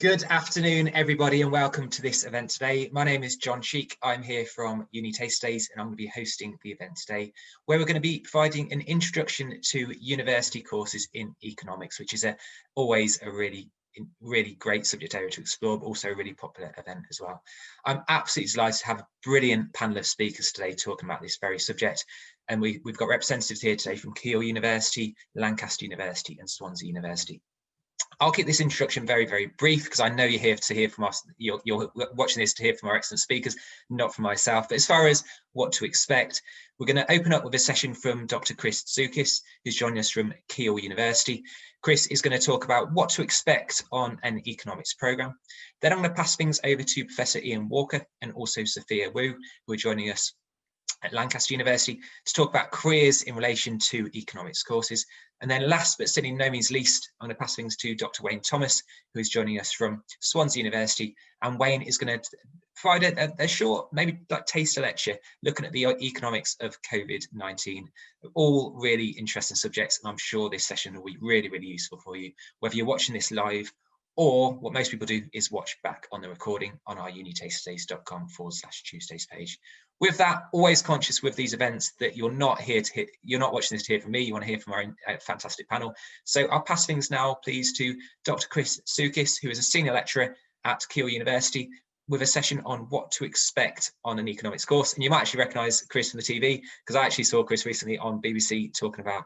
Good afternoon, everybody, and welcome to this event today. My name is Jon Cheek. I'm here from UniTasterDays, and I'm going to be hosting the event today, where we're going to be providing an introduction to university courses in economics, which is always a really great subject area to explore, but also a really popular event as well. I'm absolutely delighted to have a brilliant panel of speakers today talking about this very subject. And we've got representatives here today from Keele University, Lancaster University, and Swansea University. I'll keep this introduction very, very brief because I know you're here to hear from us. You're watching this to hear from our excellent speakers, not from myself. But as far as what to expect, we're going to open up with a session from Dr. Chris Tsoukis, who's joining us from Keele University. Chris is going to talk about what to expect on an economics programme. Then I'm going to pass things over to Professor Ian Walker and also Sophia Wu, who are joining us at Lancaster University to talk about careers in relation to economics courses. And then last but certainly no means least, I'm going to pass things to Dr. Wayne Thomas, who is joining us from Swansea University. And Wayne is going to provide a short, maybe like taster lecture, looking at the economics of COVID-19. All really interesting subjects, and I'm sure this session will be really, really useful for you, whether you're watching this live or what most people do is watch back on the recording on our unitasterdays.com/Tuesdays page. With that, always conscious with these events that you're not watching this to hear from me, you want to hear from our fantastic panel. So I'll pass things now, please, to Dr. Chris Tsoukis, who is a senior lecturer at Keele University, with a session on what to expect on an economics course. And you might actually recognise Chris from the TV, because I actually saw Chris recently on BBC talking about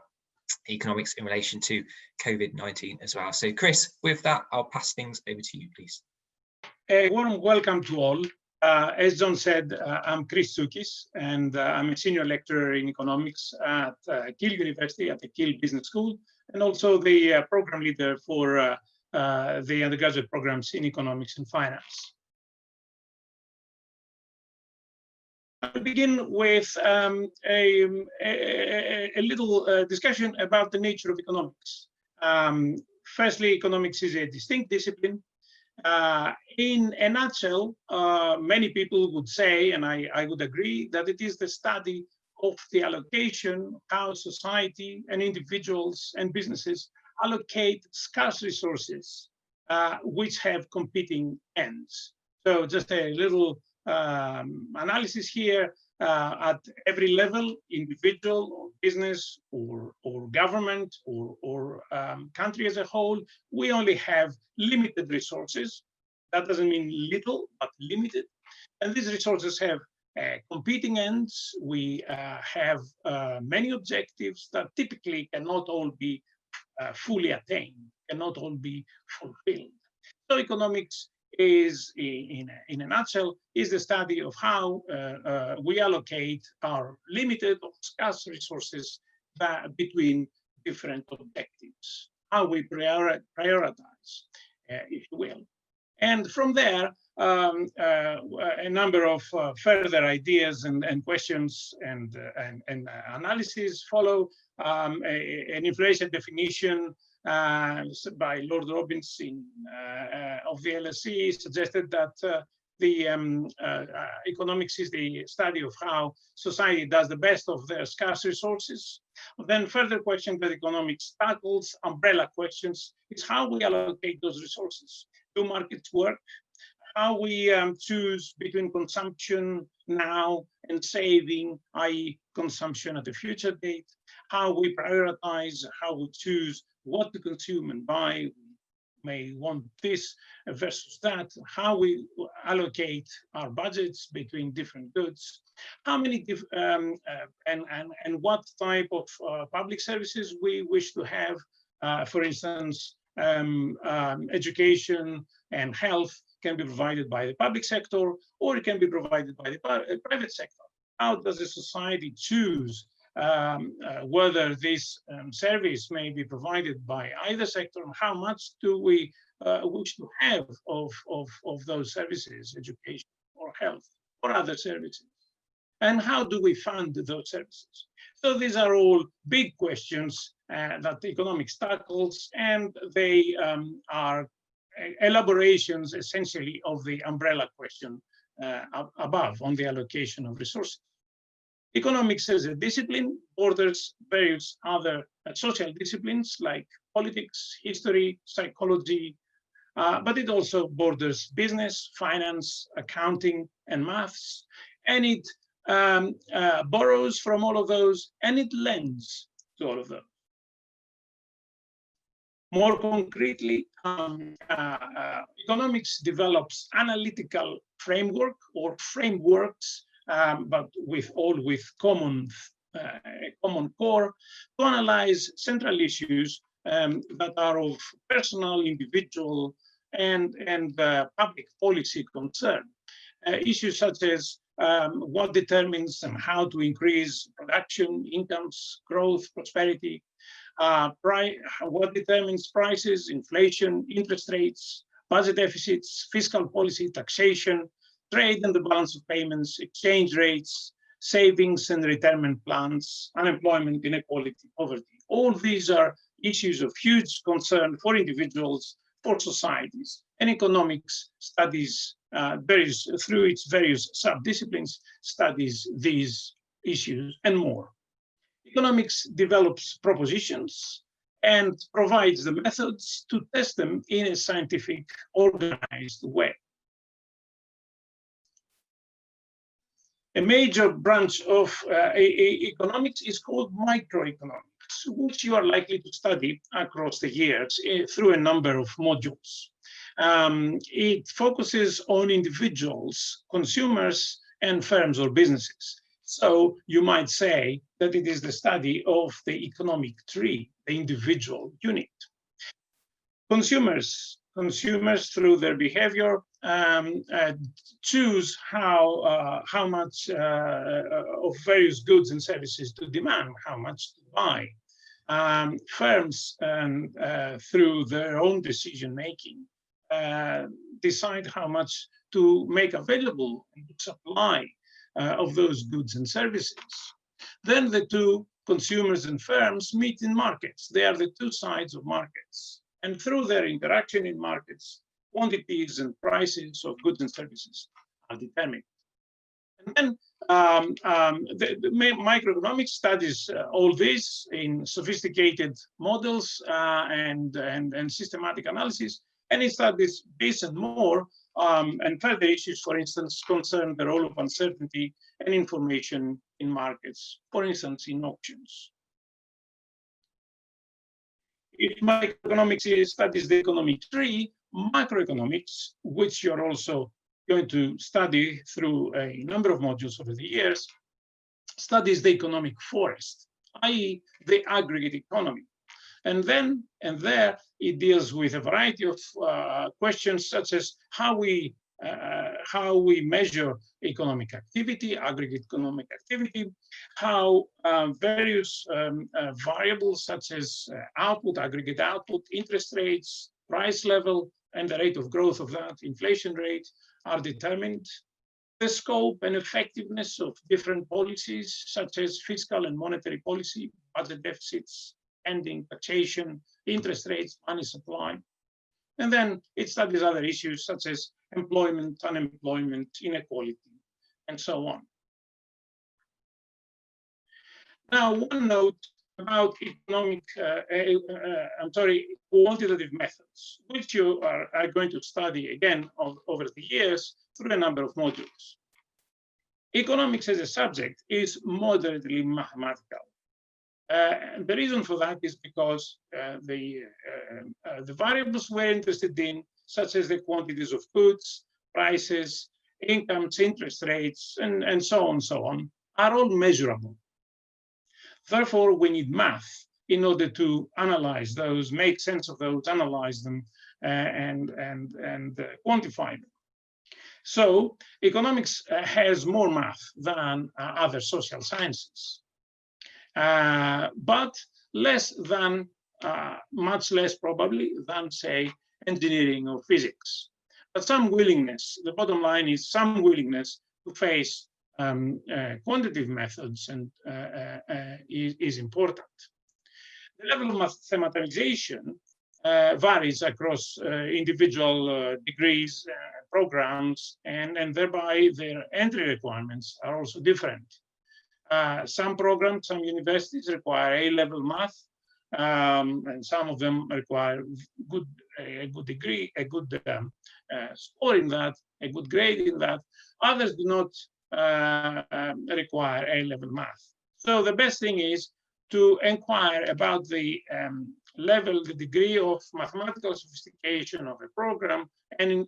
economics in relation to COVID-19 as well. So Chris, with that, I'll pass things over to you, please. A warm welcome to all. As John said, I'm Chris Tsoukis, and I'm a senior lecturer in economics at Keele University at the Keele Business School, and also the program leader for the undergraduate programs in economics and finance. I'll begin with a little discussion about the nature of economics. Firstly, economics is a distinct discipline. In a nutshell, many people would say, and I would agree, that it is the study of the allocation, how society and individuals and businesses allocate scarce resources which have competing ends. So just a little analysis here. At every level, individual or business or government or country as a whole, we only have limited resources. That doesn't mean little, but limited. And these resources have competing ends. We have many objectives that typically cannot all be fully attained, cannot all be fulfilled. So economics is, in a nutshell, is the study of how we allocate our limited or scarce resources between different objectives, how we prioritize, if you will. And from there, a number of further ideas and questions and analysis follow. An inflation definition by Lord Robbins of the LSE suggested that the economics is the study of how society does the best of their scarce resources. Then further question that economics tackles, umbrella questions, is how we allocate those resources. Do markets work? How we choose between consumption now and saving, i.e. consumption at a future date. How we prioritize, how we choose what to consume and buy. We may want this versus that. How we allocate our budgets between different goods. How many and what type of public services we wish to have. For instance, education and health can be provided by the public sector, or it can be provided by the private sector. How does a society choose whether this service may be provided by either sector, and how much do we wish to have of those services, education or health or other services? And how do we fund those services? So these are all big questions that economics tackles, and they are elaborations essentially of the umbrella question above on the allocation of resources. Economics as a discipline borders various other social disciplines like politics, history, psychology, but it also borders business, finance, accounting, and maths, and it borrows from all of those, and it lends to all of those. More concretely, economics develops analytical framework or frameworks, but with common core, to analyze central issues that are of personal, individual, and public policy concern. Issues such as what determines and how to increase production, incomes, growth, prosperity, what determines prices, inflation, interest rates, budget deficits, fiscal policy, taxation, trade and the balance of payments, exchange rates, savings and retirement plans, unemployment, inequality, poverty. All these are issues of huge concern for individuals, for societies, and economics studies, through its various sub-disciplines, studies these issues and more. Economics develops propositions and provides the methods to test them in a scientific, organized way. A major branch of economics is called microeconomics, which you are likely to study across the years through a number of modules. It focuses on individuals, consumers, and firms or businesses. So you might say that it is the study of the economic tree, the individual unit. Consumers through their behavior choose how much of various goods and services to demand, how much to buy. Firms through their own decision making decide how much to make available and supply of those goods and services. Then the two, consumers and firms, meet in markets. They are the two sides of markets. And through their interaction in markets, quantities and prices of goods and services are determined. And then the microeconomics studies all this in sophisticated models and systematic analysis, and it studies this and more. And further issues, for instance, concern the role of uncertainty and information in markets, for instance, in auctions. If microeconomics studies the economic tree, macroeconomics, which you're also going to study through a number of modules over the years, studies the economic forest, i.e. the aggregate economy. And then and there, it deals with a variety of questions such as how we measure economic activity, aggregate economic activity, how various variables such as output, aggregate output, interest rates, price level, and the rate of growth of that, inflation rate, are determined, the scope and effectiveness of different policies such as fiscal and monetary policy, budget deficits, spending, taxation, interest rates, money supply. And then it studies other issues such as employment, unemployment, inequality, and so on. Now, one note about quantitative methods, which you are going to study again over the years through a number of modules. Economics as a subject is moderately mathematical. And the reason for that is because the variables we're interested in, such as the quantities of goods, prices, incomes, interest rates, and so on, are all measurable. Therefore, we need math in order to analyze those, make sense of those, analyze them, and quantify them. So economics has more math than other social sciences. But less than, much less probably than, say, engineering or physics. But some willingness, the bottom line is some willingness to face quantitative methods and is important. The level of mathematization varies across individual degrees, programs, and thereby their entry requirements are also different. Some programs, some universities require A-level math, and some of them require a good degree, a good score in that, a good grade in that. Others do not require A-level math. So the best thing is to inquire about the level, the degree of mathematical sophistication of a program and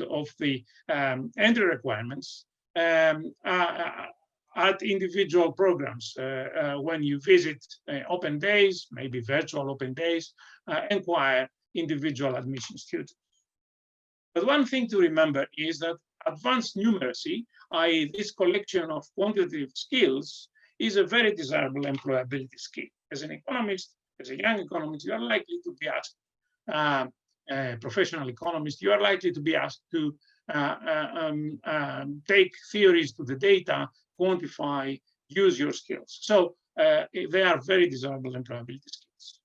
of the entry requirements at individual programs. When you visit open days, maybe virtual open days, inquire individual admission students. But one thing to remember is that advanced numeracy, i.e. this collection of quantitative skills, is a very desirable employability skill. As an economist, as a young economist, you are likely to be asked, professional economist, you are likely to be asked to take theories to the data, quantify, use your skills. So they are very desirable employability skills.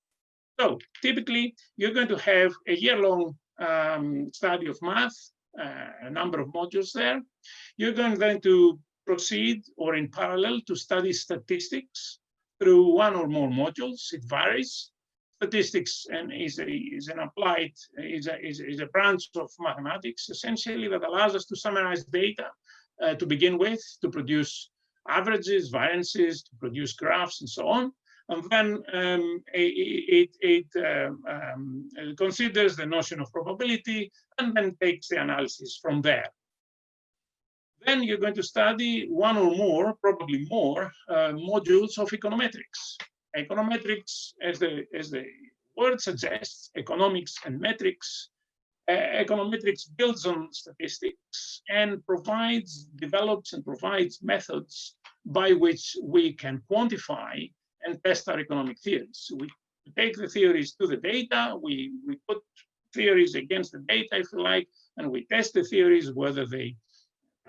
So typically, you're going to have a year-long study of math, a number of modules there. You're going to proceed or in parallel to study statistics through one or more modules. It varies. Statistics is a branch of mathematics essentially that allows us to summarize data to begin with, to produce averages, variances, to produce graphs, and so on. And then it considers the notion of probability and then takes the analysis from there. Then you're going to study one or more, probably more, modules of econometrics. Econometrics, as the word suggests, economics and metrics. Econometrics builds on statistics and develops and provides methods by which we can quantify and test our economic theories. We take the theories to the data, we put theories against the data, if you like, and we test the theories, whether they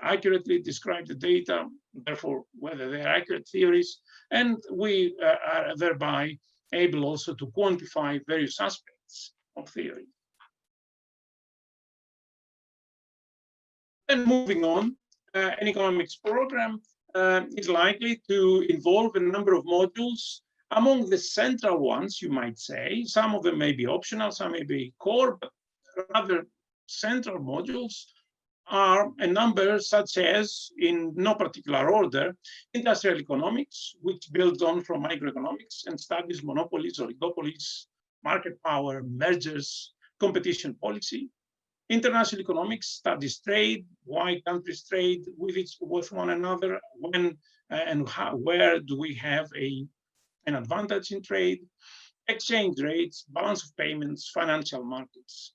accurately describe the data, therefore whether they are accurate theories, and we are thereby able also to quantify various aspects of theory. And moving on, an economics program is likely to involve a number of modules. Among the central ones, you might say, some of them may be optional, some may be core, but rather central modules are a number such as, in no particular order, industrial economics, which builds on from microeconomics and studies monopolies, oligopolies, market power, mergers, competition policy. International economics studies trade, why countries trade with one another, when and how, where do we have an advantage in trade, exchange rates, balance of payments, financial markets.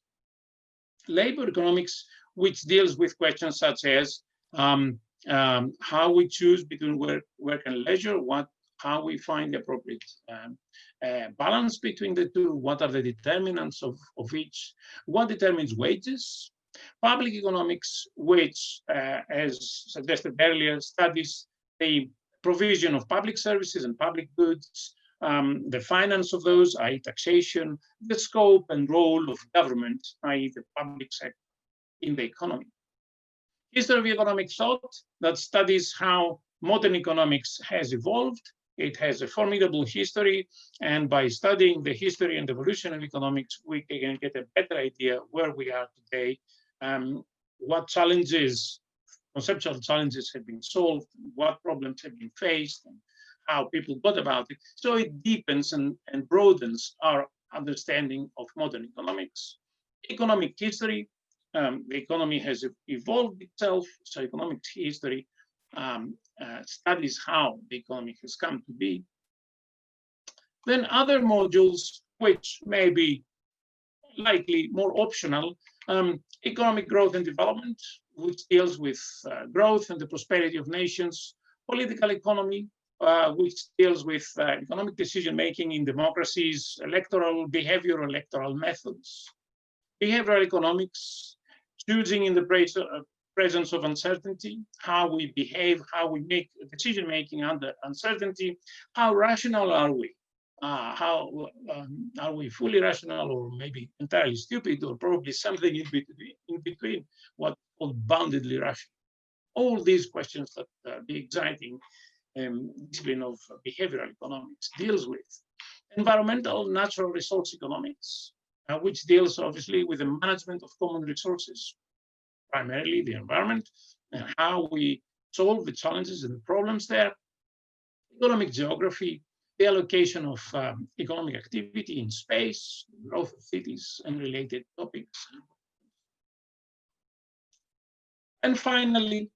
Labor economics, which deals with questions such as how we choose between work and leisure, how we find the appropriate balance between the two, what are the determinants of each, what determines wages. Public economics, which, as suggested earlier, studies the provision of public services and public goods, the finance of those, i.e. taxation, the scope and role of government, i.e. the public sector in the economy. History of economic thought, that studies how modern economics has evolved. It has a formidable history, and by studying the history and evolution of economics, we can get a better idea where we are today, what challenges, conceptual challenges have been solved, what problems have been faced, and how people got about it. So it deepens and broadens our understanding of modern economics. Economic history, the economy has evolved itself, so economic history studies how the economy has come to be. Then other modules, which may be likely more optional, economic growth and development, which deals with growth and the prosperity of nations, political economy, which deals with economic decision-making in democracies, behavioral electoral methods, behavioral economics, choosing in the presence of uncertainty, how we behave, how we make decision-making under uncertainty, how rational are we? How are we fully rational or maybe entirely stupid or probably something in between what's called boundedly rational? All these questions that the exciting discipline of behavioral economics deals with. environmental natural resource economics, which deals obviously with the management of common resources, primarily the environment, and how we solve the challenges and the problems there. Economic geography, the allocation of economic activity in space, growth of cities, and related topics. And finally,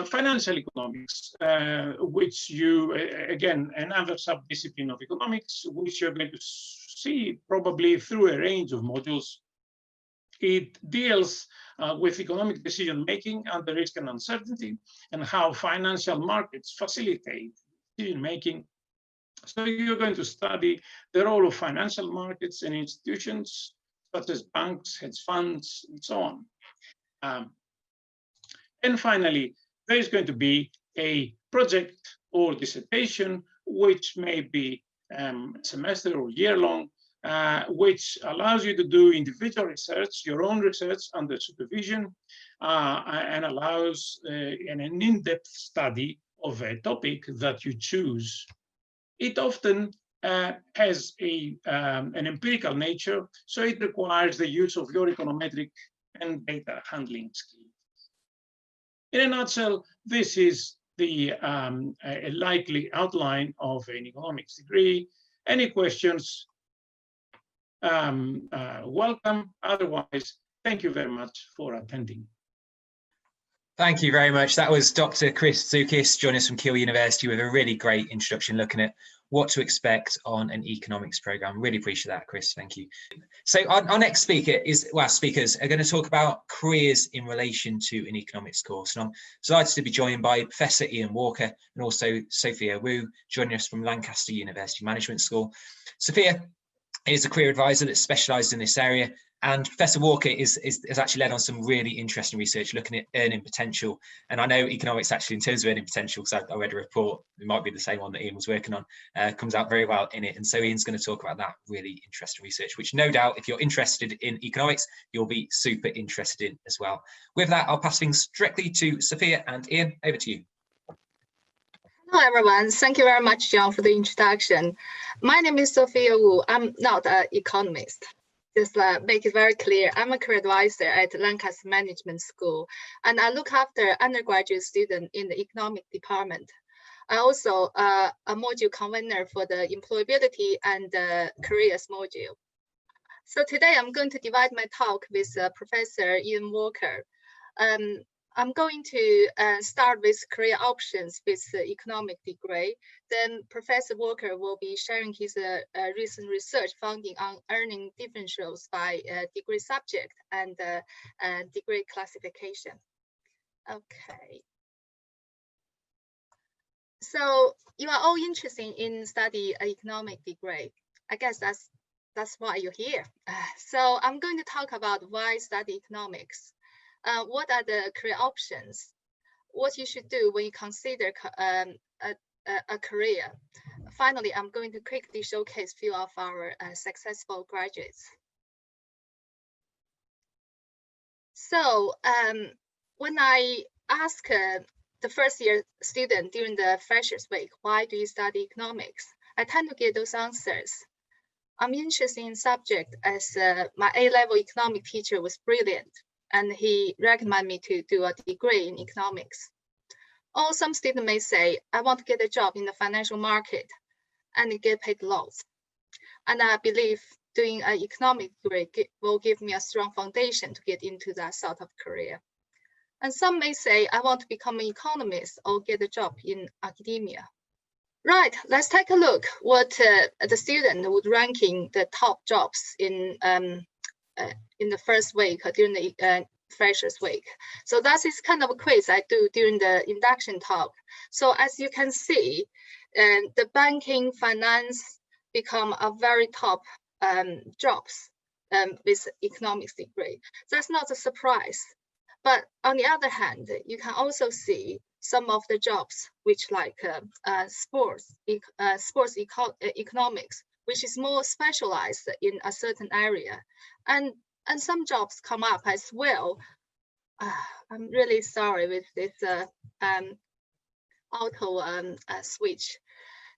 financial economics, which again, another sub-discipline of economics, which you're going to see probably through a range of modules. It deals with economic decision-making under risk and uncertainty, and how financial markets facilitate decision-making. So you're going to study the role of financial markets and institutions, such as banks, hedge funds, and so on. And finally, there is going to be a project or dissertation, which may be semester or year-long, which allows you to do individual research, your own research under supervision, and allows an in-depth study of a topic that you choose. It often has an empirical nature, so it requires the use of your econometric and data handling skills. In a nutshell, this is the a likely outline of an economics degree. Any questions? Welcome. Otherwise, thank you very much for attending. Thank you very much. That was Dr. Chris Tsoukis joining us from Keele University with a really great introduction looking at what to expect on an economics program. Really appreciate that, Chris. Thank you. So our next speaker speakers are going to talk about careers in relation to an economics course. And I'm delighted to be joined by Professor Ian Walker and also Sophia Wu, joining us from Lancaster University Management School. Sophia is a career advisor that specialised in this area, and Professor Walker has actually led on some really interesting research looking at earning potential. And I know economics actually, in terms of earning potential, because I read a report, it might be the same one that Ian was working on, comes out very well in it. And so Ian's going to talk about that really interesting research, which no doubt, if you're interested in economics, you'll be super interested in as well. With that, I'll pass things directly to Sophia, and Ian, over to you. Hello, everyone. Thank you very much, John, for the introduction. My name is Sophia Wu. I'm not an economist. Just make it very clear, I'm a career advisor at Lancaster Management School, and I look after undergraduate students in the economic department. I also a module convener for the employability and careers module. So today I'm going to divide my talk with Professor Ian Walker. I'm going to start with career options with the economic degree. Then Professor Walker will be sharing his recent research finding on earning differentials by degree subject and degree classification. Okay. So you are all interested in study an economic degree. I guess that's why you're here. So I'm going to talk about why study economics. What are the career options? What you should do when you consider a career. Finally, I'm going to quickly showcase a few of our successful graduates. So when I ask the first year student during the Freshers Week, why do you study economics? I tend to get those answers. I'm interested in subject as my A-level economic teacher was brilliant, and he recommended me to do a degree in economics. Or some students may say, I want to get a job in the financial market and get paid lots. And I believe doing an economic degree will give me a strong foundation to get into that sort of career. And some may say, I want to become an economist or get a job in academia. Right, let's take a look what the student would ranking the top jobs in the first week during the Freshers Week. So that is kind of a quiz I do during the induction talk. So as you can see, the banking, finance become a very top jobs with economics degree. That's not a surprise. But on the other hand, you can also see some of the jobs which like sports economics, which is more specialized in a certain area. And some jobs come up as well. I'm really sorry with this auto switch.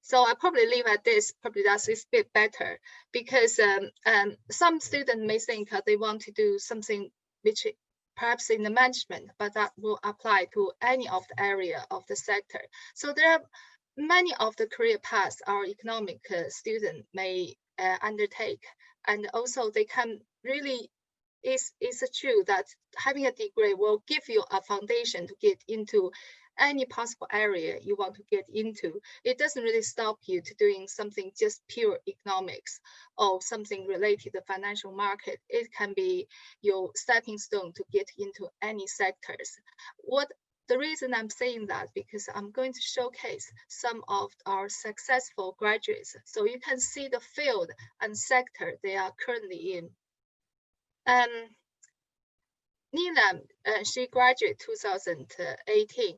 So I probably leave at this, probably that's a bit better, because some students may think they want to do something which perhaps in the management, but that will apply to any of the area of the sector. So there are many of the career paths our economic student may undertake, and also they can really, it's true that having a degree will give you a foundation to get into any possible area you want to get into. It doesn't really stop you to doing something just pure economics or something related to the financial market. It can be your stepping stone to get into any sectors. The reason I'm saying that, because I'm going to showcase some of our successful graduates, so you can see the field and sector they are currently in. Nina, she graduated 2018.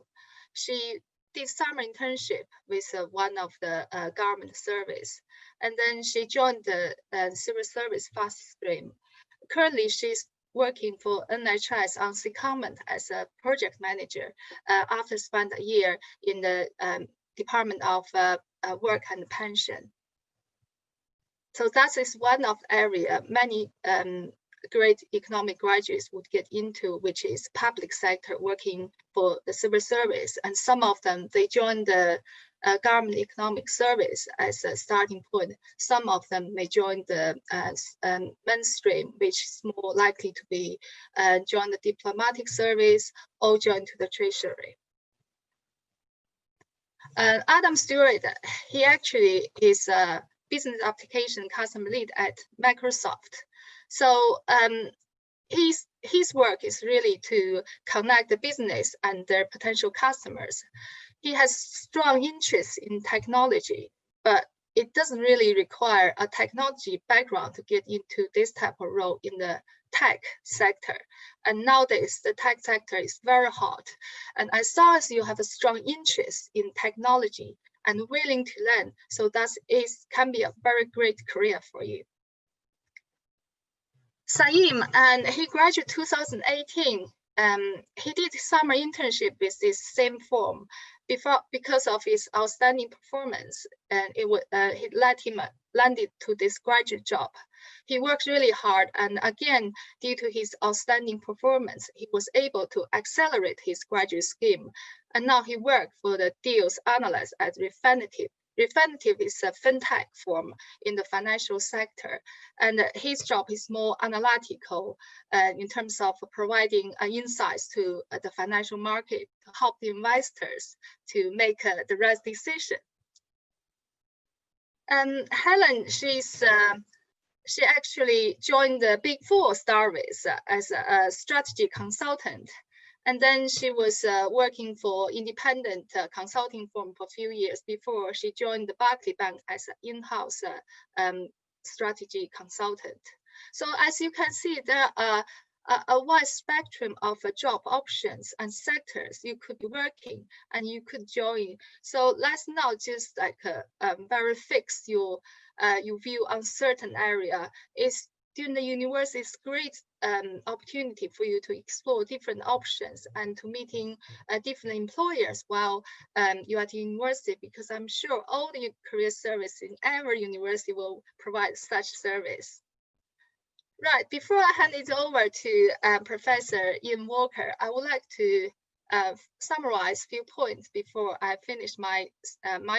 She did summer internship with one of the government service, and then she joined the civil service fast stream. Currently, she's working for NHS on secondment as a project manager after spent a year in the Department of Work and Pension. So that is one of the area many great economic graduates would get into, which is public sector working for the civil service. And some of them, they join the government economic service as a starting point. Some of them may join the mainstream, which is more likely to be join the diplomatic service or join to the treasury. Adam Stewart, he actually is a business application customer lead at Microsoft. So his work is really to connect the business and their potential customers. He has strong interest in technology, but it doesn't really require a technology background to get into this type of role in the tech sector. And nowadays, the tech sector is very hot. And as long as you have a strong interest in technology and willing to learn, so that can be a very great career for you. Saim, and he graduated 2018. He did summer internship with this same firm because of his outstanding performance, and it led him landed to this graduate job. He worked really hard, and again, due to his outstanding performance, he was able to accelerate his graduate scheme. And now he worked for the deals analyst at Refinitiv. Refinitiv is a fintech firm in the financial sector, and his job is more analytical in terms of providing insights to the financial market to help the investors to make the right decision. And Helen, she actually joined the Big Four Starways as a strategy consultant. And then she was working for independent consulting firm for a few years before she joined the Barclays Bank as an in-house strategy consultant. So as you can see, there are a wide spectrum of job options and sectors you could be working and you could join. So let's not just like very fix your view on certain area. During the university, it's great opportunity for you to explore different options and to meeting different employers while you're at the university, because I'm sure all the career service in every university will provide such service. Right, before I hand it over to Professor Ian Walker, I would like to summarize a few points before I finish my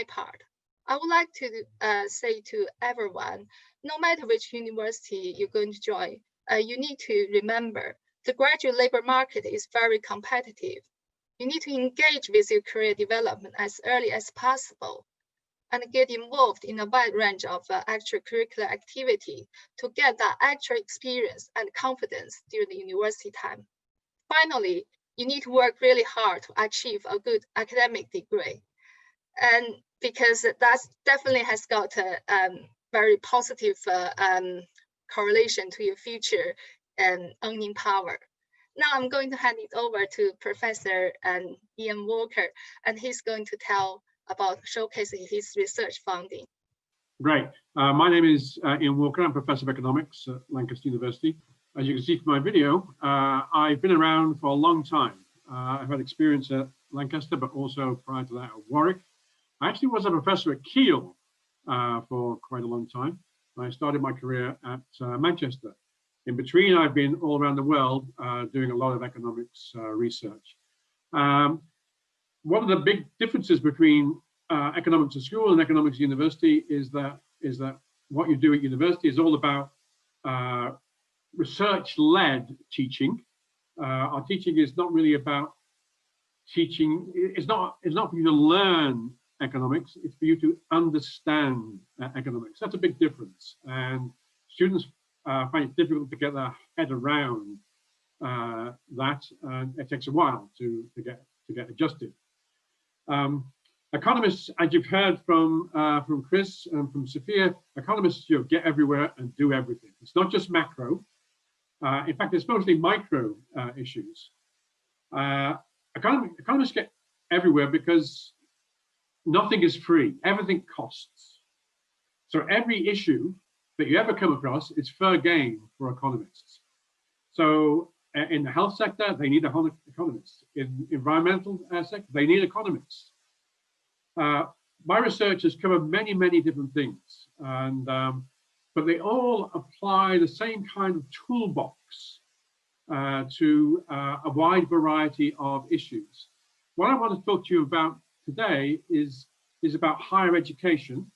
part. I would like to say to everyone, no matter which university you're going to join, you need to remember the graduate labor market is very competitive. You need to engage with your career development as early as possible and get involved in a wide range of extracurricular activity to get that actual experience and confidence during the university time. Finally, you need to work really hard to achieve a good academic degree. And because that definitely has got a very positive correlation to your future earning power. Now I'm going to hand it over to Professor Ian Walker, and he's going to tell about showcasing his research finding. Great. My name is Ian Walker. I'm Professor of Economics at Lancaster University. As you can see from my video, I've been around for a long time. I've had experience at Lancaster, but also prior to that at Warwick. I actually was a professor at Keele for quite a long time. I started my career at Manchester. In between, I've been all around the world doing a lot of economics research. One of the big differences between economics at school and economics at university is that what you do at university is all about research-led teaching. Our teaching is not really about teaching. It's not for you to learn economics. It's for you to understand economics. That's a big difference, and students find it difficult to get their head around that, and it takes a while to get adjusted. Economists, as you've heard from Chris and from Sophia, economists get everywhere and do everything. It's not just macro. In fact, it's mostly micro issues. Economists get everywhere because nothing is free. Everything costs. So every issue that you ever come across is fair game for economists. So in the health sector, they need economists. In environmental sector, they need economists. My research has covered many, many different things, and but they all apply the same kind of toolbox to a wide variety of issues. What I want to talk to you about today is about higher education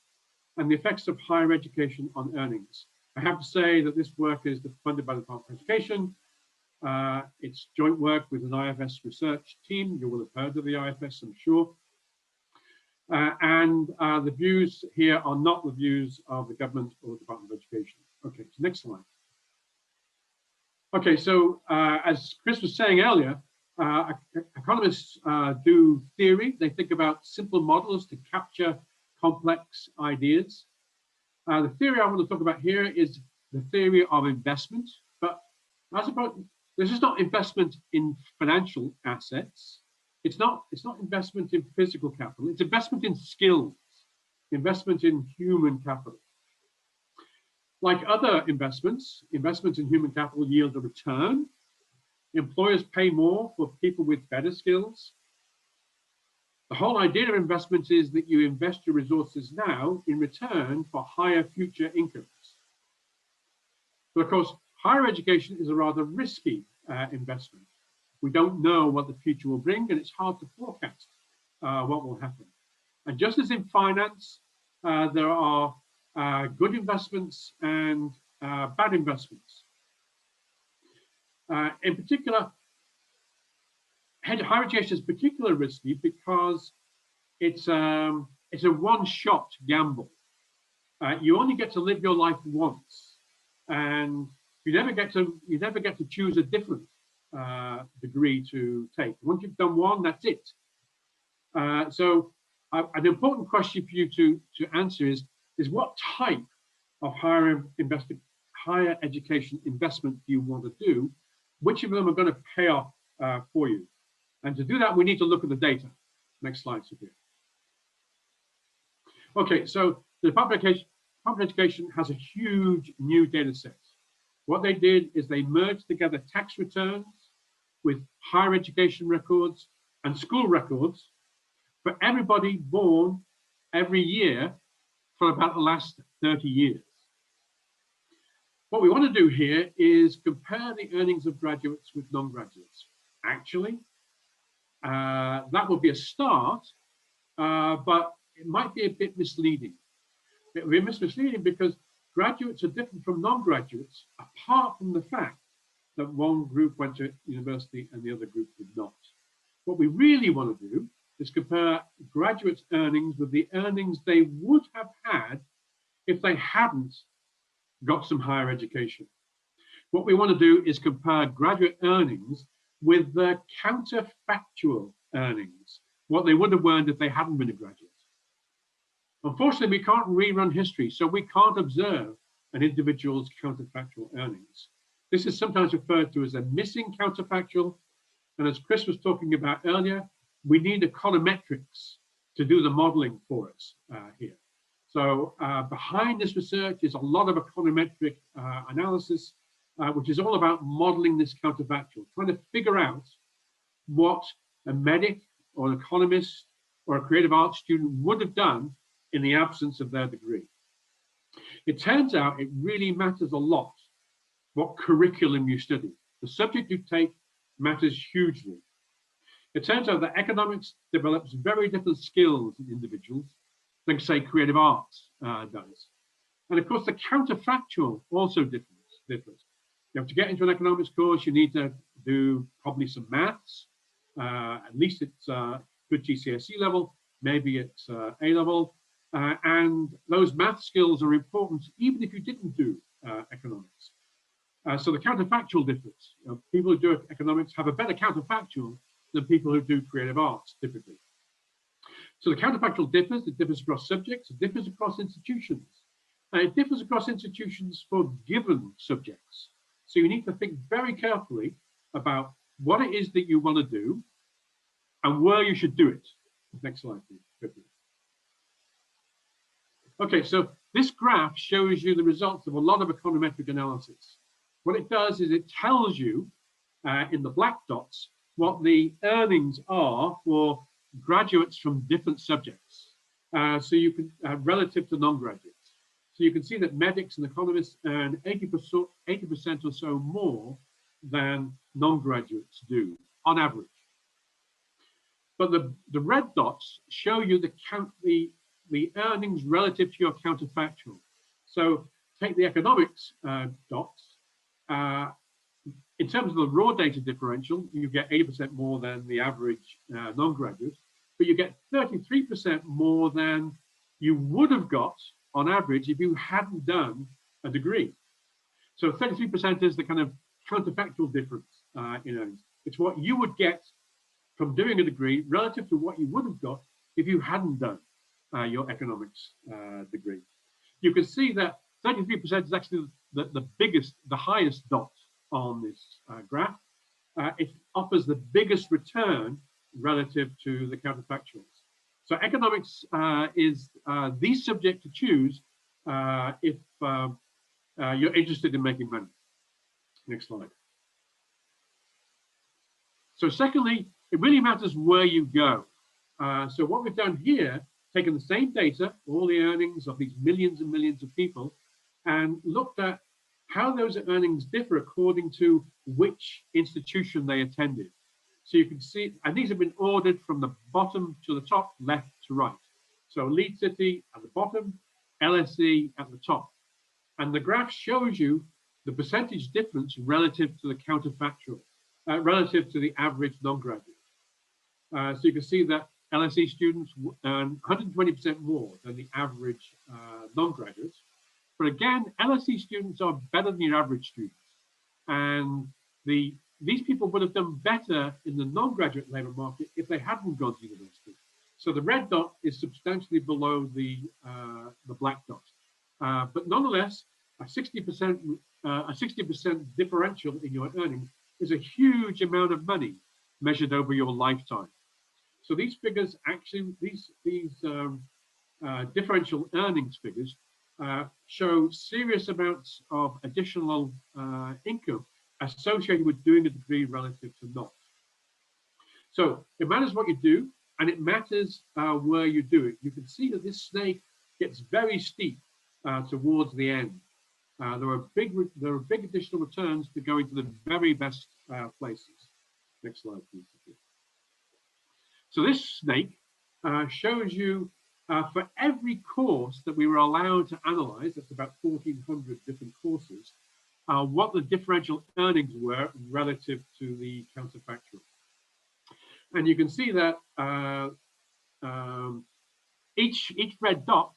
and the effects of higher education on earnings. I have to say that this work is funded by the Department of Education. It's joint work with an IFS research team. You will have heard of the IFS, I'm sure. And the views here are not the views of the government or the Department of Education. Okay, so next slide. Okay, so as Chris was saying earlier, economists do theory. They think about simple models to capture complex ideas. The theory I want to talk about here is the theory of investment, but this is not investment in financial assets. It's not investment in physical capital. It's investment in skills, investment in human capital. Like other investments in human capital yield a return. Employers pay more for people with better skills. The whole idea of investment is that you invest your resources now in return for higher future incomes. But of course, higher education is a rather risky investment. We don't know what the future will bring, and it's hard to forecast what will happen. And just as in finance, there are good investments and bad investments. In particular, higher education is particularly risky because it's a one-shot gamble. You only get to live your life once, and you never get to choose a different degree to take. Once you've done one, that's it. So an important question for you to answer is what type of higher education investment do you want to do? Which of them are going to pay off for you? And to do that, we need to look at the data. Next slide, Sophia. Okay, so the Department of Education has a huge new data set. What they did is they merged together tax returns with higher education records and school records for everybody born every year for about the last 30 years. What we want to do here is compare the earnings of graduates with non-graduates. Actually, that would be a start, but it might be a bit misleading. It will be misleading because graduates are different from non-graduates, apart from the fact that one group went to university and the other group did not. What we really want to do is compare graduates' earnings with the earnings they would have had if they hadn't got some higher education. What we want to do is compare graduate earnings with the counterfactual earnings, what they would have earned if they hadn't been a graduate. Unfortunately, we can't rerun history, so we can't observe an individual's counterfactual earnings. This is sometimes referred to as a missing counterfactual, and as Chris was talking about earlier, we need econometrics to do the modeling for us here. So behind this research is a lot of econometric analysis, which is all about modeling this counterfactual, trying to figure out what a medic or an economist or a creative arts student would have done in the absence of their degree. It turns out it really matters a lot what curriculum you study. The subject you take matters hugely. It turns out that economics develops very different skills in individuals than, say, creative arts does. And of course, the counterfactual also differs. You have to get into an economics course, you need to do probably some maths. At least it's good GCSE level, maybe it's A level. And those math skills are important even if you didn't do economics. So the counterfactual differs. People who do economics have a better counterfactual than people who do creative arts, typically. So the counterfactual differs. It differs across subjects. It differs across institutions. It differs across institutions for given subjects. So you need to think very carefully about what it is that you want to do and where you should do it. Next slide, please. Okay, so this graph shows you the results of a lot of econometric analysis. What it does is it tells you in the black dots what the earnings are for graduates from different subjects. So you can, relative to non-graduates. So you can see that medics and economists earn 80% or so more than non-graduates do on average. But the red dots show you the earnings relative to your counterfactual. So take the economics dots. In terms of the raw data differential, you get 80% more than the average non-graduate, but you get 33% more than you would have got on average if you hadn't done a degree. So 33% is the kind of counterfactual difference in earnings. It's what you would get from doing a degree relative to what you would have got if you hadn't done your economics degree. You can see that 33% is actually the highest dot on this graph. It offers the biggest return relative to the counterfactuals. So economics is the subject to choose if you're interested in making money. Next slide. So secondly, it really matters where you go. So what we've done here, taken the same data, all the earnings of these millions and millions of people, and looked at how those earnings differ according to which institution they attended. So you can see, and these have been ordered from the bottom to the top, left to right. So Leeds City at the bottom, LSE at the top. And the graph shows you the percentage difference relative to the counterfactual, relative to the average non-graduate. So you can see that LSE students earn 120% more than the average non-graduates. But again, LSE students are better than your average students. And these people would have done better in the non-graduate labour market if they hadn't gone to university. So the red dot is substantially below the black dot. But nonetheless, a 60% differential in your earnings is a huge amount of money measured over your lifetime. So these figures actually, these differential earnings figures show serious amounts of additional income associated with doing a degree relative to not. So it matters what you do, and it matters where you do it. You can see that this snake gets very steep towards the end. There are big additional returns to go into the very best places. Next slide, please. So this snake shows you for every course that we were allowed to analyze, that's about 1,400 different courses, what the differential earnings were relative to the counterfactual. And you can see that each red dot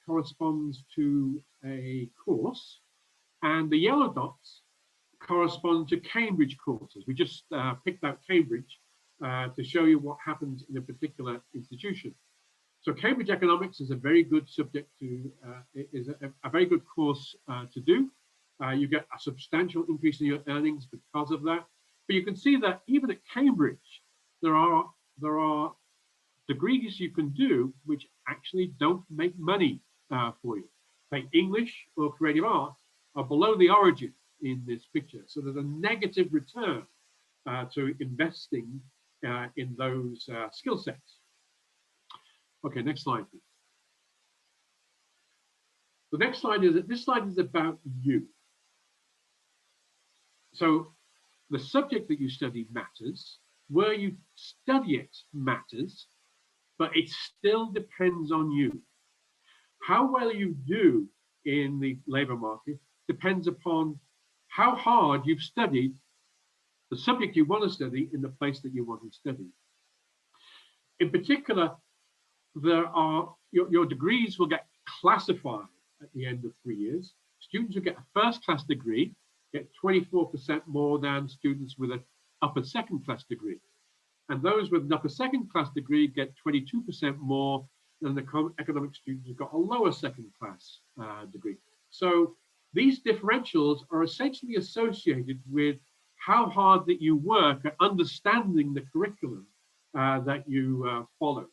corresponds to a course, and the yellow dots correspond to Cambridge courses. We just picked out Cambridge to show you what happens in a particular institution. So Cambridge Economics is a very good subject to, is a very good course to do. You get a substantial increase in your earnings because of that. But you can see that even at Cambridge, there are degrees you can do which actually don't make money for you. Like English or creative arts are below the origin in this picture. So there's a negative return to investing in those skill sets. Okay, next slide, please. The next slide is that this slide is about you. So the subject that you study matters, where you study it matters, but it still depends on you. How well you do in the labor market depends upon how hard you've studied the subject you want to study in the place that you want to study. In particular, your degrees will get classified at the end of 3 years. Students who get a first-class degree get 24% more than students with an upper second-class degree. And those with an upper second-class degree get 22% more than the economic students who got a lower second-class degree. So these differentials are essentially associated with how hard that you work at understanding the curriculum that you follow.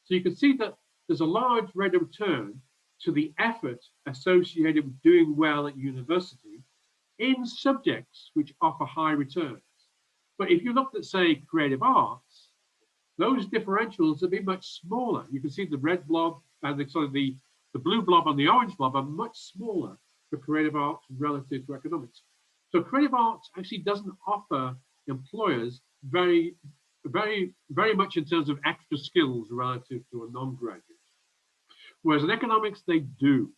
So you can see that there's a large rate of return to the effort associated with doing well at university in subjects which offer high returns. But if you looked at, say, creative arts, those differentials would be much smaller. You can see the red blob and the blue blob and the orange blob are much smaller for creative arts relative to economics. So creative arts actually doesn't offer employers very much in terms of extra skills relative to a non-graduate. Whereas in economics, they do.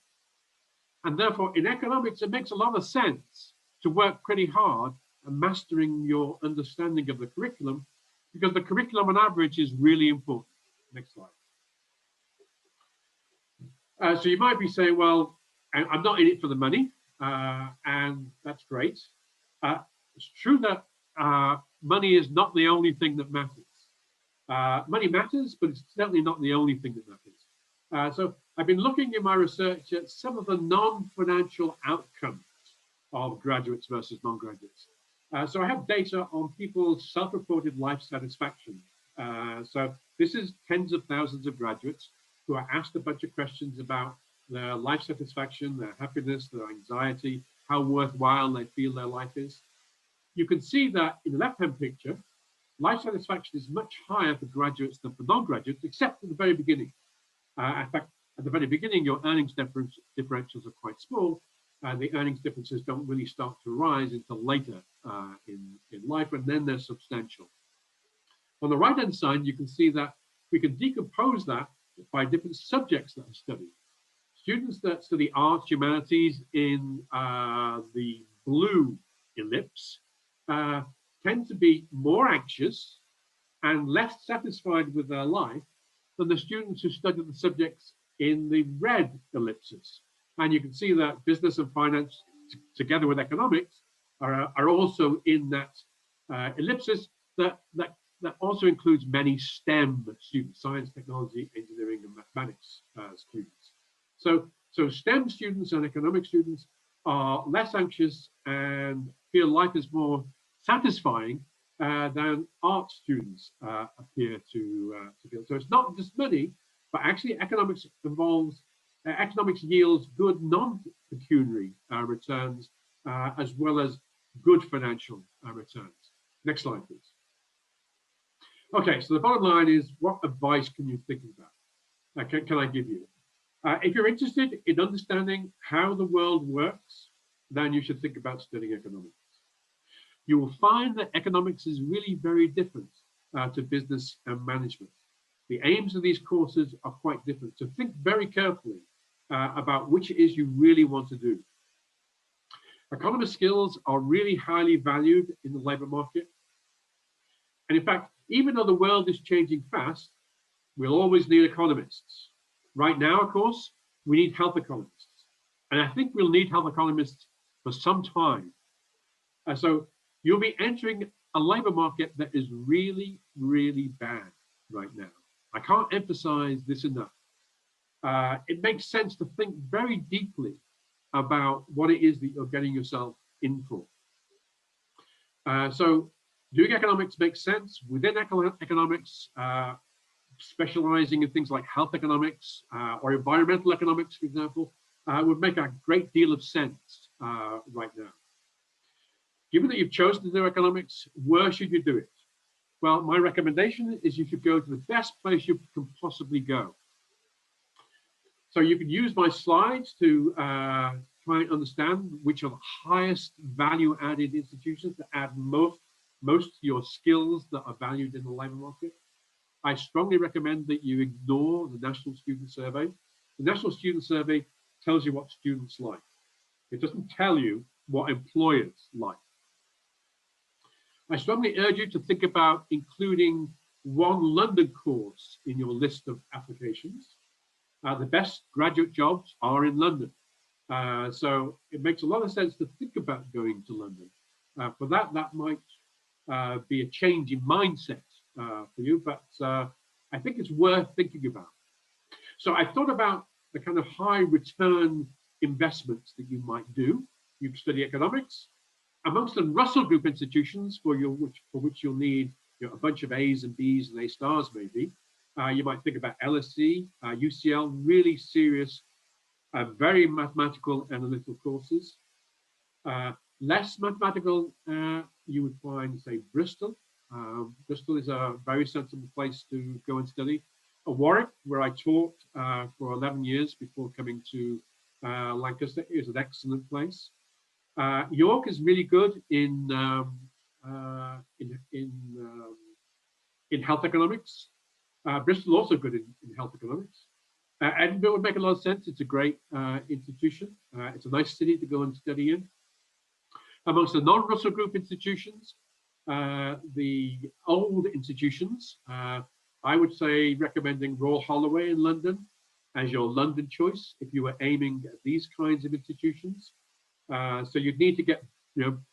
And therefore, in economics, it makes a lot of sense to work pretty hard at mastering your understanding of the curriculum, because the curriculum on average is really important. Next slide. So you might be saying, well, I'm not in it for the money, and that's great. It's true that money is not the only thing that matters. Money matters, but it's certainly not the only thing that matters. So I've been looking in my research at some of the non-financial outcomes of graduates versus non-graduates. So I have data on people's self-reported life satisfaction. So this is tens of thousands of graduates who are asked a bunch of questions about their life satisfaction, their happiness, their anxiety, how worthwhile they feel their life is. You can see that in the left-hand picture, life satisfaction is much higher for graduates than for non-graduates, except at the very beginning. In fact, at the very beginning, your earnings differentials are quite small. The earnings differences don't really start to rise until later in life, and then they're substantial. On the right-hand side, you can see that we can decompose that by different subjects that are studied. Students that study arts, humanities in the blue ellipse tend to be more anxious and less satisfied with their life than the students who study the subjects in the red ellipses. And you can see that business and finance, together with economics, are also in that ellipsis that also includes many STEM students, science, technology, engineering, and mathematics students. So STEM students and economic students are less anxious and feel life is more satisfying than art students appear to feel. So it's not just money, but actually economics yields good non-pecuniary returns as well as good financial returns. Next slide, please. Okay, so the bottom line is, what advice can you think about? Can I give you? If you're interested in understanding how the world works, then you should think about studying economics. You will find that economics is really very different to business and management. The aims of these courses are quite different. So think very carefully about which it is you really want to do. Economist skills are really highly valued in the labor market. And in fact, even though the world is changing fast, we'll always need economists. Right now, of course, we need health economists. And I think we'll need health economists for some time. So you'll be entering a labor market that is really, really bad right now. I can't emphasize this enough. It makes sense to think very deeply about what it is that you're getting yourself in for. So doing economics makes sense. Within economics, specializing in things like health economics or environmental economics, for example, would make a great deal of sense right now. Given that you've chosen to do economics, where should you do it? Well, my recommendation is you should go to the best place you can possibly go, So you can use my slides to try and understand which are the highest value added institutions that add most to your skills that are valued in the labour market. I strongly recommend that you ignore the National Student Survey. The National Student Survey tells you what students like. It doesn't tell you what employers like. I strongly urge you to think about including one London course in your list of applications. The best graduate jobs are in London. So it makes a lot of sense to think about going to London. For that might be a change in mindset for you, but I think it's worth thinking about. So I thought about the kind of high return investments that you might do. You study economics. Amongst the Russell Group institutions for which you'll need a bunch of A's and B's and A stars maybe, you might think about LSE, UCL, really serious, very mathematical analytical courses. Less mathematical, you would find, say, Bristol. Bristol is a very sensible place to go and study. Warwick, where I taught for 11 years before coming to Lancaster, is an excellent place. York is really good in health economics. Bristol also good in health economics. Edinburgh would make a lot of sense. It's a great institution. It's a nice city to go and study in. Amongst the non-Russell Group institutions, the old institutions, I would say recommending Royal Holloway in London as your London choice if you were aiming at these kinds of institutions. So you'd need to get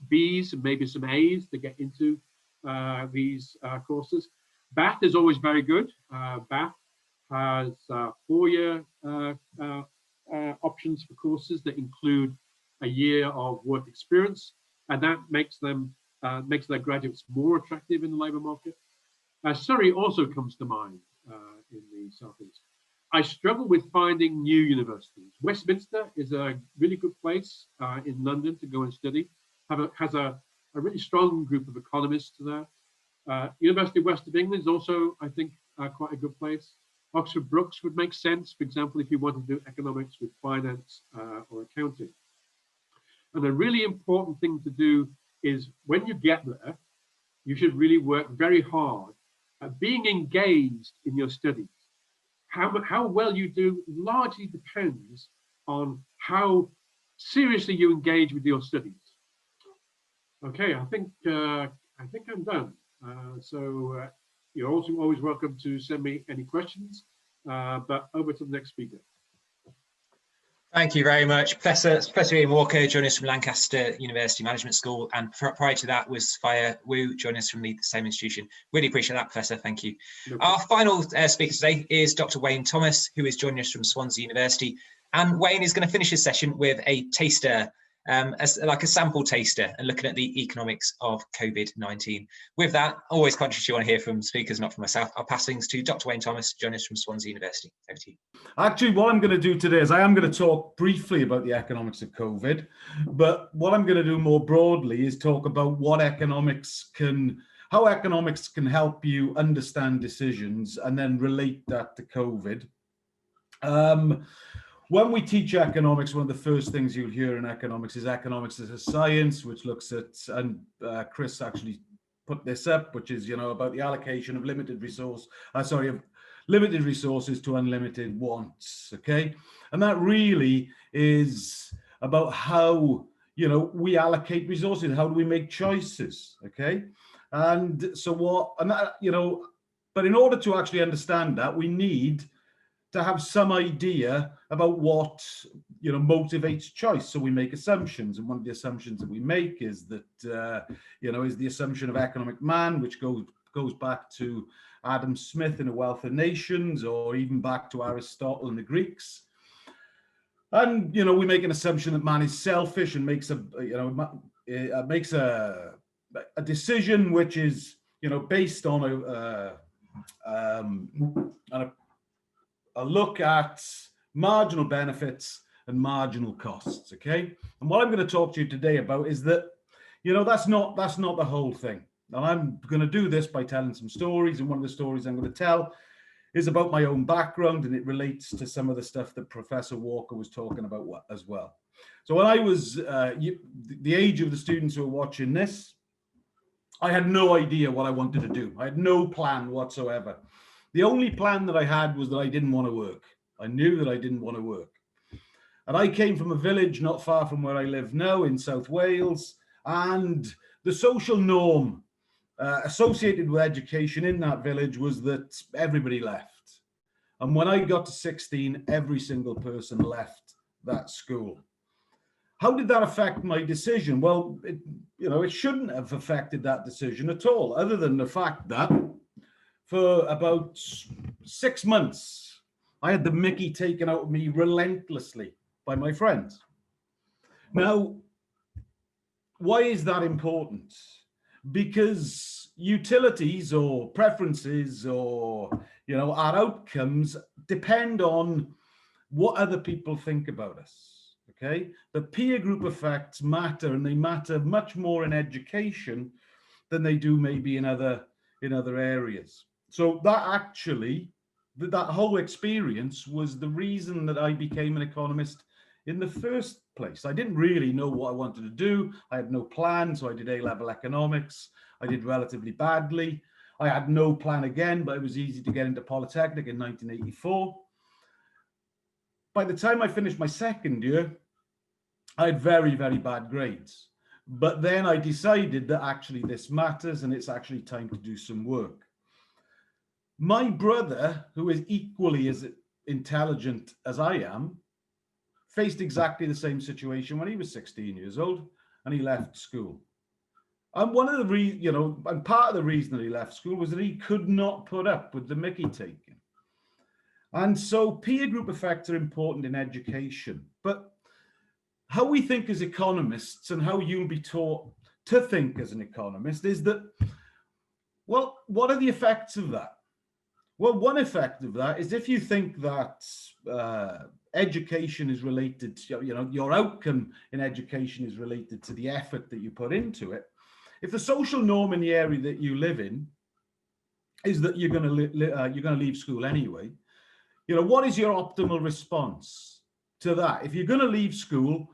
B's and maybe some A's to get into these courses. Bath is always very good. Bath has 4-year options for courses that include a year of work experience, and that makes their graduates more attractive in the labour market. Surrey also comes to mind in the southeast. I struggle with finding new universities. Westminster is a really good place in London to go and study. Has a really strong group of economists there. University of West of England is also, I think, quite a good place. Oxford Brookes would make sense, for example, if you want to do economics with finance or accounting. And a really important thing to do is when you get there, you should really work very hard at being engaged in your studies. How well you do largely depends on how seriously you engage with your studies. Okay, I think I'm done. So you're also always welcome to send me any questions, but over to the next speaker. Thank you very much. Professor Ian Walker joining us from Lancaster University Management School, and prior to that was Sophia Wu joining us from the same institution. Really appreciate that, Professor. Thank you. No Our final speaker today is Dr. Wayne Thomas, who is joining us from Swansea University. And Wayne is going to finish his session with a taster, like a sample taster, and looking at the economics of COVID-19. With that, always conscious you want to hear from speakers, not from myself. I'll pass things to Dr. Wayne Thomas, joining us from Swansea University. Over to you. Actually, what I'm going to do today is I am going to talk briefly about the economics of COVID, but what I'm going to do more broadly is talk about what how economics can help you understand decisions and then relate that to COVID. When we teach economics, one of the first things you'll hear in economics is economics as a science, which looks at, and Chris actually put this up, which is, about the allocation of limited resources to unlimited wants, okay? And that really is about how, we allocate resources, how do we make choices, okay? And so but in order to actually understand that, we need to have some idea about what motivates choice. So we make assumptions, and one of the assumptions that we make is that is the assumption of economic man, which goes back to Adam Smith in A Wealth of Nations, or even back to Aristotle and the Greeks. And we make an assumption that man is selfish and makes a decision which is based on a look at marginal benefits and marginal costs, okay? And what I'm going to talk to you today about is that, that's not the whole thing. And I'm going to do this by telling some stories, and one of the stories I'm going to tell is about my own background, and it relates to some of the stuff that Professor Walker was talking about as well. So when I was the age of the students who are watching this, I had no idea what I wanted to do. I had no plan whatsoever. The only plan that I had was that I didn't want to work. I knew that I didn't want to work. And I came from a village not far from where I live now in South Wales, and the social norm associated with education in that village was that everybody left. And when I got to 16, every single person left that school. How did that affect my decision? Well, it shouldn't have affected that decision at all, other than the fact that for about 6 months, I had the mickey taken out of me relentlessly by my friends. Now, why is that important? Because utilities or preferences or, our outcomes depend on what other people think about us, okay? The peer group effects matter, and they matter much more in education than they do maybe in other areas. So that whole experience was the reason that I became an economist in the first place. I didn't really know what I wanted to do. I had no plan, so I did A-level economics. I did relatively badly. I had no plan again, but it was easy to get into Polytechnic in 1984. By the time I finished my second year, I had very, very bad grades. But then I decided that actually this matters, and it's actually time to do some work. My brother, who is equally as intelligent as I am, faced exactly the same situation when he was 16 years old, and he left school. And one of the and part of the reason that he left school was that he could not put up with the mickey taking. And so peer group effects are important in education, but how we think as economists and how you'll be taught to think as an economist is that, well, what are the effects of that? Well, one effect of that is if you think that education is related to, your outcome in education is related to the effort that you put into it. If the social norm in the area that you live in is that you're going to leave school anyway, what is your optimal response to that? If you're going to leave school,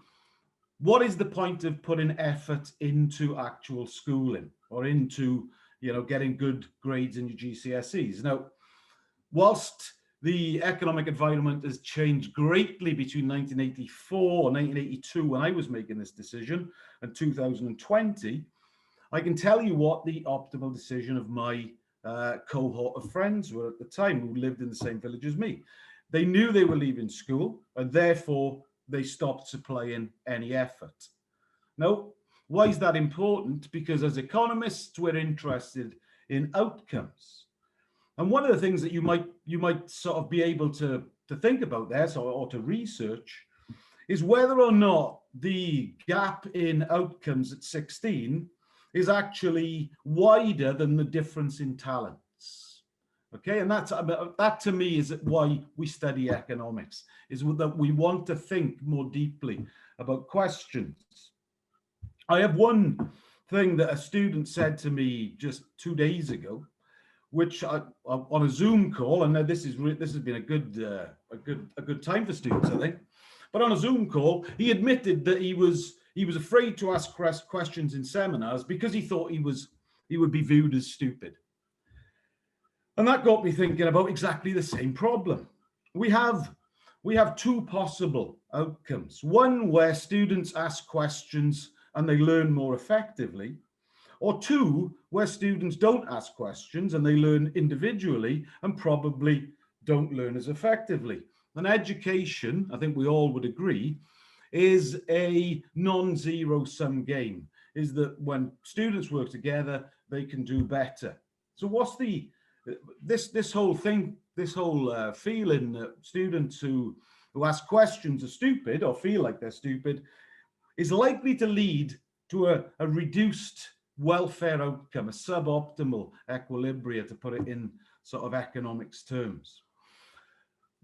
what is the point of putting effort into actual schooling or into, getting good grades in your GCSEs? Now, whilst the economic environment has changed greatly between 1984 or 1982, when I was making this decision, and 2020, I can tell you what the optimal decision of my cohort of friends were at the time, who lived in the same village as me. They knew they were leaving school, and therefore they stopped supplying any effort. Now, why is that important? Because as economists, we're interested in outcomes. And one of the things that you might sort of be able to think about there, or to research, is whether or not the gap in outcomes at 16 is actually wider than the difference in talents. Okay, and that to me is why we study economics, is that we want to think more deeply about questions. I have one thing that a student said to me just 2 days ago, which on a Zoom call, and this has been a good time for students, I think. But on a Zoom call, he admitted that he was afraid to ask questions in seminars because he thought he would be viewed as stupid. And that got me thinking about exactly the same problem. We have two possible outcomes. One where students ask questions and they learn more effectively, or two where students don't ask questions and they learn individually and probably don't learn as effectively. And education, I think we all would agree, is a non-zero sum game, is that when students work together, they can do better. So what's this whole feeling that students who ask questions are stupid or feel like they're stupid is likely to lead to a reduced welfare outcome, a suboptimal equilibria, to put it in sort of economics terms.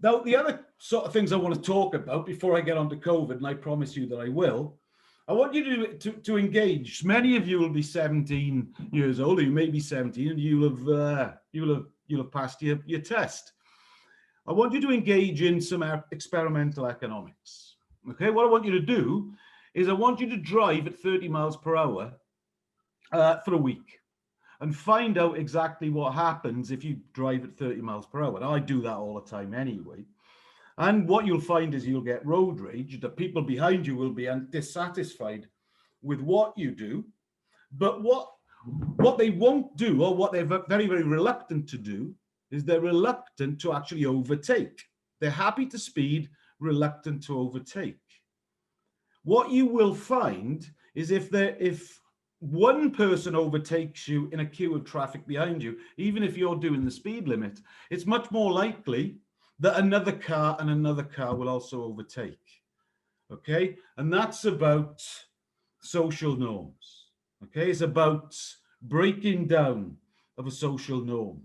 Now, the other sort of things I want to talk about before I get on to COVID, and I promise you that I will, I want you to engage. Many of you will be 17 years old, or you may be 17, and you'll have passed your test. I want you to engage in some experimental economics. Okay, what I want you to do is I want you to drive at 30 miles per hour for a week and find out exactly what happens if you drive at 30 miles per hour. Now, I do that all the time anyway. And what you'll find is you'll get road rage. The people behind you will be dissatisfied with what you do. But what they won't do, or what they're very, very reluctant to do, is they're reluctant to actually overtake. They're happy to speed, reluctant to overtake. What you will find is if one person overtakes you in a queue of traffic behind you, even if you're doing the speed limit, it's much more likely that another car and another car will also overtake. Okay, and that's about social norms. Okay, it's about breaking down of a social norm.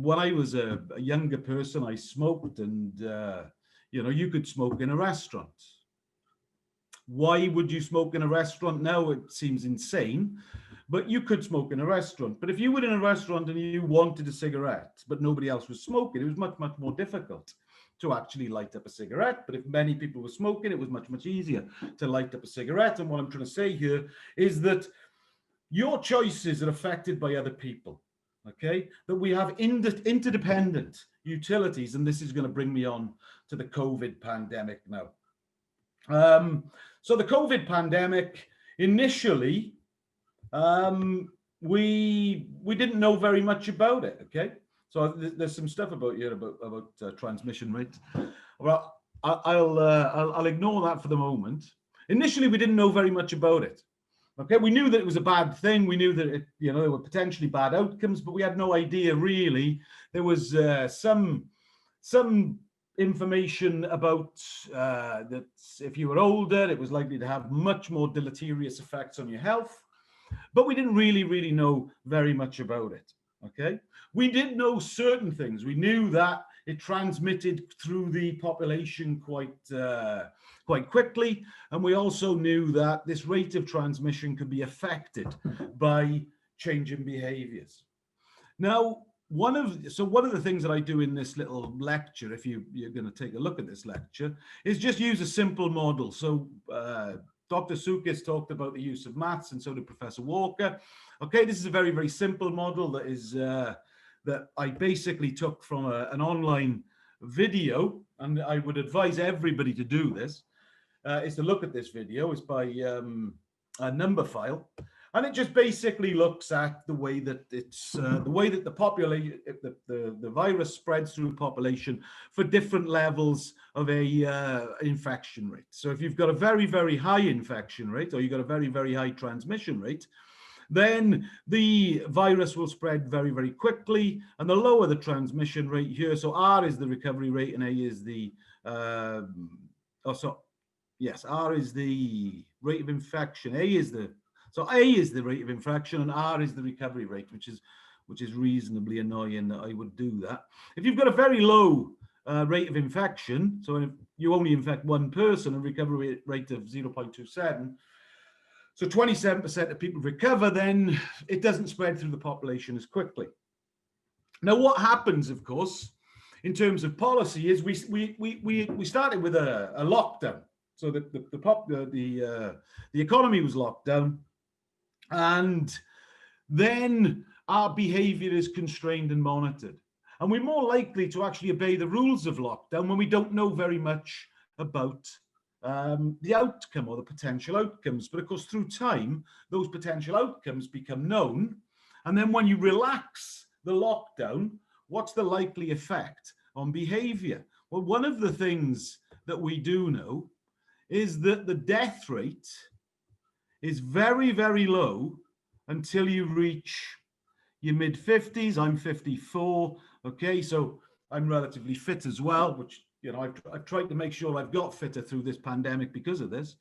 When I was a younger person, I smoked, and you know, you could smoke in a restaurant. Why would you smoke in a restaurant now? It seems insane, but you could smoke in a restaurant. But if you were in a restaurant and you wanted a cigarette, but nobody else was smoking, it was much, much more difficult to actually light up a cigarette. But if many people were smoking, it was much, much easier to light up a cigarette. And what I'm trying to say here is that your choices are affected by other people. Okay, that we have interdependent utilities, and this is going to bring me on to the COVID pandemic now. So the COVID pandemic, initially, we didn't know very much about it. Okay, so there's some stuff about here about transmission rate. Well, I'll ignore that for the moment. Initially, we didn't know very much about it. Okay, we knew that it was a bad thing. We knew that it, you know, there were potentially bad outcomes, but we had no idea really. There was some information about that if you were older, it was likely to have much more deleterious effects on your health, but we didn't really know very much about it. Okay, we did know certain things. We knew that it transmitted through the population quite quickly, and we also knew that this rate of transmission could be affected by changing behaviors. Now, one of the things that I do in this little lecture, if you're going to take a look at this lecture, is just use a simple model. So Dr. Tsoukis talked about the use of maths, and so did Professor Walker. Okay, this is a very, very simple model that is that I basically took from an online video, and I would advise everybody to do this, is to look at this video. It's by a number file, and it just basically looks at the way that the population, the virus spreads through the population for different levels of a infection rate. So if you've got a very, very high infection rate, or you've got a very, very high transmission rate, then the virus will spread very, very quickly, and the lower the transmission rate here, so R is the recovery rate and A is the R is the rate of infection, A is the rate of infection, and R is the recovery rate, which is reasonably annoying that I would do that. If you've got a very low rate of infection, so if you only infect one person, a recovery rate of 0.27, so 27% of people recover, then it doesn't spread through the population as quickly. Now, what happens, of course, in terms of policy is we started with a lockdown. So the economy was locked down, and then our behavior is constrained and monitored. And we're more likely to actually obey the rules of lockdown when we don't know very much about the outcome or the potential outcomes. But of course, through time, those potential outcomes become known. And then when you relax the lockdown, what's the likely effect on behavior? Well, one of the things that we do know is that the death rate is very, very low until you reach your mid-50s. I'm 54. Okay, so I'm relatively fit as well, which, you know, I've tried to make sure I've got fitter through this pandemic because of this.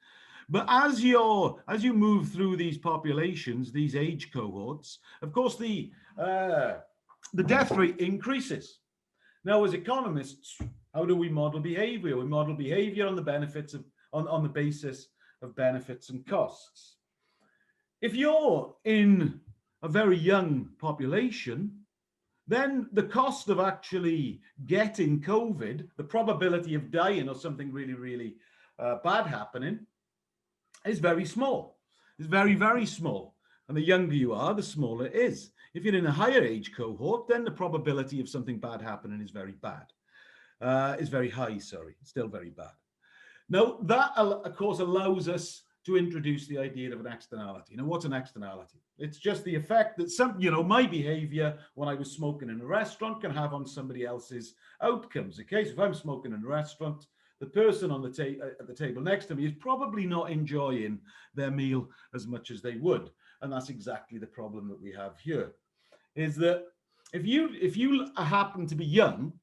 But as you move through these populations, these age cohorts, of course, the death rate increases. Now, as economists, how do we model behavior? We model behavior on the benefits of on the basis of benefits and costs. If you're in a very young population, then the cost of actually getting COVID, the probability of dying or something really, really bad happening, is very small. It's very, very small. And the younger you are, the smaller it is. If you're in a higher age cohort, then the probability of something bad happening is very bad. Is very high, sorry, still very bad. Now, that, of course, allows us to introduce the idea of an externality. Now, what's an externality? It's just the effect that my behavior when I was smoking in a restaurant can have on somebody else's outcomes. Okay, so if I'm smoking in a restaurant, the person on the at the table next to me is probably not enjoying their meal as much as they would. And that's exactly the problem that we have here, is that if you happen to be young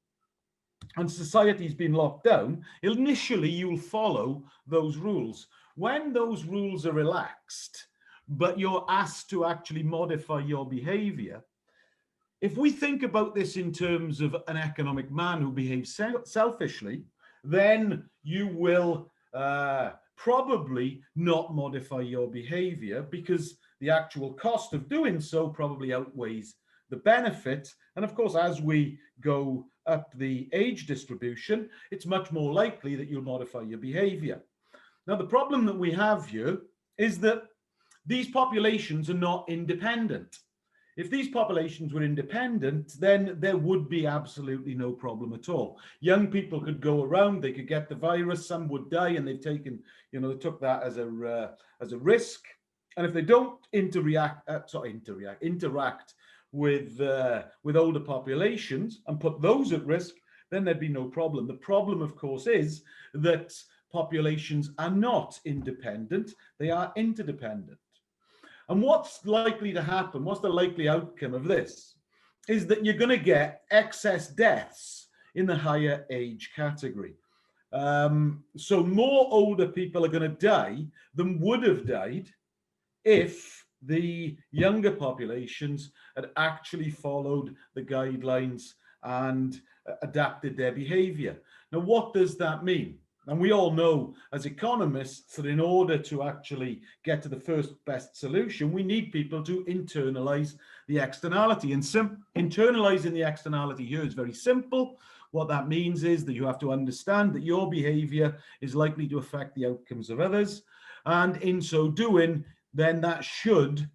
and society's been locked down, initially you'll follow those rules. When those rules are relaxed, but you're asked to actually modify your behavior, if we think about this in terms of an economic man who behaves selfishly, then you will probably not modify your behavior, because the actual cost of doing so probably outweighs the benefit. And of course, as we go up the age distribution, it's much more likely that you'll modify your behavior. Now, the problem that we have here is that these populations are not independent. If these populations were independent, then there would be absolutely no problem at all. Young people could go around, they could get the virus, some would die, and they've taken, they took that as a risk. And if they don't interact with older populations and put those at risk, then there'd be no problem. The problem, of course, is that populations are not independent, they are interdependent. And what's likely to happen, what's the likely outcome of this, is that you're going to get excess deaths in the higher age category. So more older people are going to die than would have died if the younger populations had actually followed the guidelines and adapted their behavior. Now, what does that mean? And we all know as economists that in order to actually get to the first best solution, we need people to internalize the externality. And internalizing the externality here is very simple. What that means is that you have to understand that your behavior is likely to affect the outcomes of others. And in so doing, then that should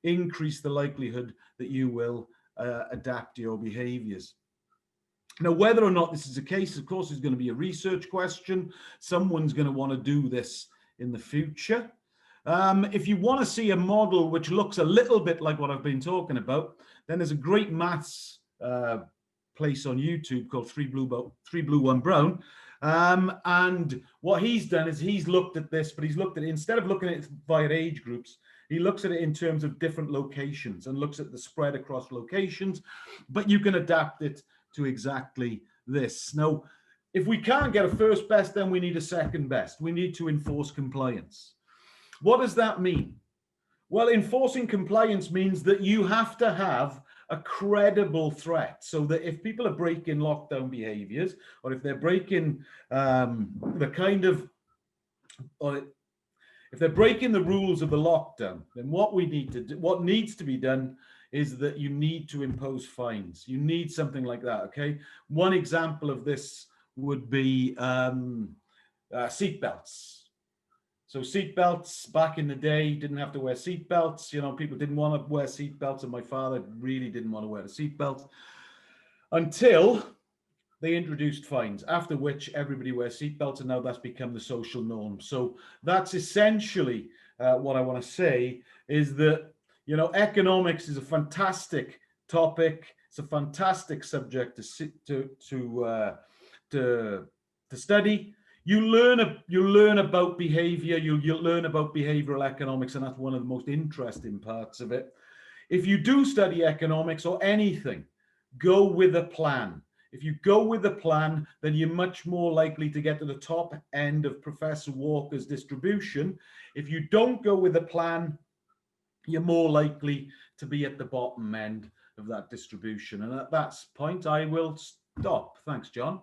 increase the likelihood that you will adapt your behaviors. Now, whether or not this is the case, of course, is going to be a research question. Someone's going to want to do this in the future. If you want to see a model which looks a little bit like what I've been talking about, then there's a great maths place on YouTube called 3 Blue 1 Brown. And what he's done is he's looked at this, but he's looked at it, instead of looking at it via age groups, he looks at it in terms of different locations and looks at the spread across locations, but you can adapt it to exactly this. Now, if we can't get a first best, then we need a second best. We need to enforce compliance. What does that mean? Well, enforcing compliance means that you have to have a credible threat, so that if people are breaking lockdown behaviors, or if they're breaking if they're breaking the rules of the lockdown, then what needs to be done is that you need to impose fines. You need something like that, okay? One example of this would be seatbelts. So seatbelts, back in the day, didn't have to wear seatbelts. People didn't want to wear seatbelts, and my father really didn't want to wear a seatbelt until they introduced fines, after which everybody wears seatbelts, and now that's become the social norm. So that's essentially what I want to say, is that economics is a fantastic topic. It's a fantastic subject to study. You learn about behavior. You'll learn about behavioral economics, and that's one of the most interesting parts of it. If you do study economics or anything, go with a plan. If you go with a plan, then you're much more likely to get to the top end of Professor Walker's distribution. If you don't go with a plan, you're more likely to be at the bottom end of that distribution. And at that point, I will stop. Thanks, John.